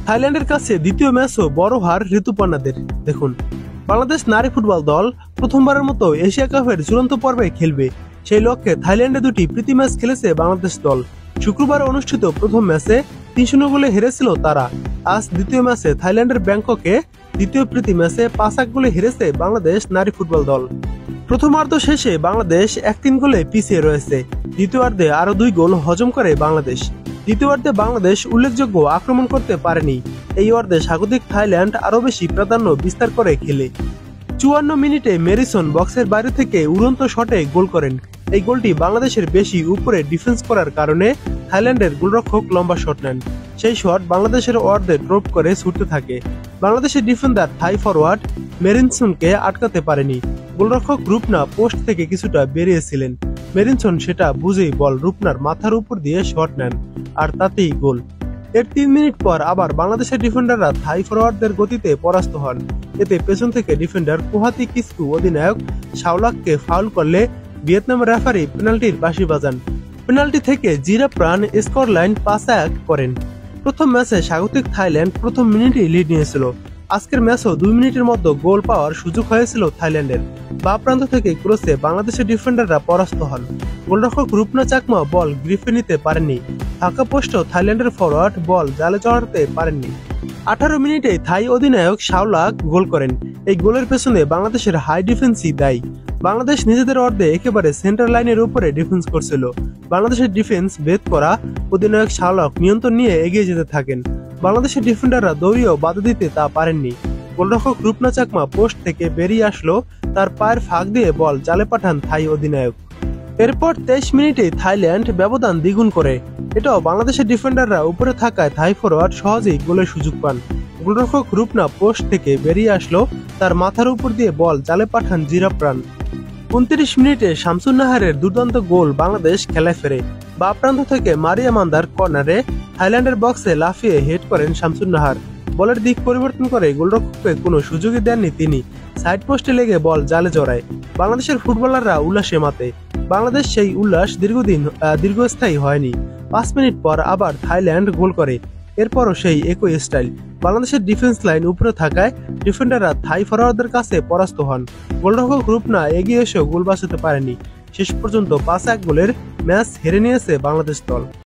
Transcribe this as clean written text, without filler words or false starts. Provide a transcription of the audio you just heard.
থাইল্যান্ডের কাছে দ্বিতীয় ম্যাচও বড় হার ঋতুপর্ণাদের। দেখুন, বাংলাদেশ নারী ফুটবল দল প্রথমবারের মতো এশিয়া কাপের চূড়ান্ত পর্বে খেলবে। সেই লক্ষ্যে থাইল্যান্ডে দুটি প্রীতি ম্যাচ খেলেছে বাংলাদেশ দল। শুক্রবার অনুষ্ঠিত প্রথম ম্যাচে ৩-০ গোলে হেরেছিল তারা। আজ দ্বিতীয় ম্যাচে থাইল্যান্ডের ব্যাংককে, দ্বিতীয় প্রীতি ম্যাচে ৫-১ গোলে হেরেছে বাংলাদেশ নারী ফুটবল দল। প্রথমার্ধ শেষে বাংলাদেশ ১-৩ গোলে পিছিয়ে রয়েছে। দ্বিতীয়ার্ধে আরো ২ গোল হজম করে বাংলাদেশ। দ্বিতীয়ার্ধে বাংলাদেশ উল্লেখযোগ্য আক্রমণ করতে পারেনি। এই অর্ধে স্বাগতিক থাইল্যান্ড আরো বেশি প্রাধান্য বিস্তার করে খেলে। ৫৪ মিনিটে মেরিসন বক্সের বাইরে থেকে উড়ন্ত শটে গোল করেন। এই গোলটি বাংলাদেশের বেশি উপরে ডিফেন্স করার কারণে থাইল্যান্ডের গোলরক্ষক লম্বা শট নেন। সেই শট বাংলাদেশের অর্ধে ড্রপ করে ছুটতে থাকে। বাংলাদেশের ডিফেন্ডার থাই ফরওয়ার্ড মেরিনসনকে আটকাতে পারেনি। গোলরক্ষক রূপনা পোস্ট থেকে কিছুটা বেরিয়েছিলেন। মেরিনসন সেটা বুঝেই বল রূপনার মাথার উপর দিয়ে শট নেন, আর তাতেই গোল। এর ৩ মিনিট পর আবার বাংলাদেশের ডিফেন্ডাররা থাই ফরওয়ার্ডদের গতিতে পরাস্ত হন। এতে পেছন থেকে ডিফেন্ডার কুহাতি কিসকু অধিনায়ক শাওলাককে ফাউল করলে ভিয়েতনাম রেফারি পেনাল্টির বাঁশি বাজান। পেনাল্টি থেকে জিরাপ্রান স্কোর লাইন ৫-১ করেন। প্রথম ম্যাচে স্বাগতিক থাইল্যান্ড প্রথম মিনিটেই লিড নিয়েছিল। আজকের ম্যাচও ২ মিনিটের মধ্যে গোল পাওয়ার সুযোগ হয়েছিল থাইল্যান্ডের। বা প্রান্ত থেকে ক্রসে বাংলাদেশের ডিফেন্ডাররা পরাস্ত হন। গোলরক্ষক রূপনা চাকমা বল গ্রিপে নিতে পারেননি। ফাঁকা পোস্টেও থাইল্যান্ডের ফরওয়ার্ড বল জালে চড়াতে পারেননি। ১৮ মিনিটে থাই অধিনায়ক শাওলাক গোল করেন। এই গোলের পেছনে বাংলাদেশের হাই ডিফেন্সই দায়ী। বাংলাদেশ নিজেদের অর্ধে একেবারে সেন্টার লাইনের উপরে ডিফেন্স করছিল। বাংলাদেশের ডিফেন্স ভেদ করা অধিনায়ক শাওলাক নিয়ন্ত্রণ নিয়ে এগিয়ে যেতে থাকেন। বাংলাদেশের ডিফেন্ডাররা দৌড়িয়েও বাধা দিতে তা পারেননি। গোলরক্ষক রূপনা চাকমা পোস্ট থেকে বেরিয়ে আসলো, তার পায়ের ফাঁক দিয়ে বল জালে পাঠান থাই অধিনায়ক। এরপর ২৩ মিনিটে থাইল্যান্ড ব্যবধান দ্বিগুণ করে। এটাও বাংলাদেশের ডিফেন্ডাররা উপরে থাকায় থাই ফরওয়ার্ড সহজেই গোলের সুযোগ পান। গোলরক্ষক রূপনা পোস্ট থেকে বেরিয়ে আসলো, তার মাথার উপর দিয়ে বল জালে পাঠান জিরাপ্রান। ২৯ মিনিটে শামসুন নাহারের দুর্দান্ত গোল বাংলাদেশ খেলায় ফেরে। বা প্রান্ত থেকে মারিয়া মান্দার কর্নারে থাইল্যান্ডের বক্সে লাফিয়ে হেড করেন শামসুন নাহার। বলের দিক পরিবর্তন করে গোলরক্ষককে কোনো সুযোগই দেননি তিনি। সাইড পোস্টে লেগে বল জালে জড়ায়। বাংলাদেশের ফুটবলাররা উল্লাসে মাতে। বাংলাদেশ সেই উল্লাস দীর্ঘস্থায়ী হয়নি। ৫ মিনিট পর আবার থাইল্যান্ড গোল করে। এরপরও সেই একই স্টাইল। বাংলাদেশের ডিফেন্স লাইন উপরে থাকায় ডিফেন্ডাররা থাই ফরওয়ার্ডদের কাছে পরাস্ত হন। গোলরক্ষক রূপনা এগিয়ে এসেও গোল বাঁচাতে পারেনি। শেষ পর্যন্ত ৫-১ গোলের ম্যাচ হেরে নিয়েছে বাংলাদেশ দল।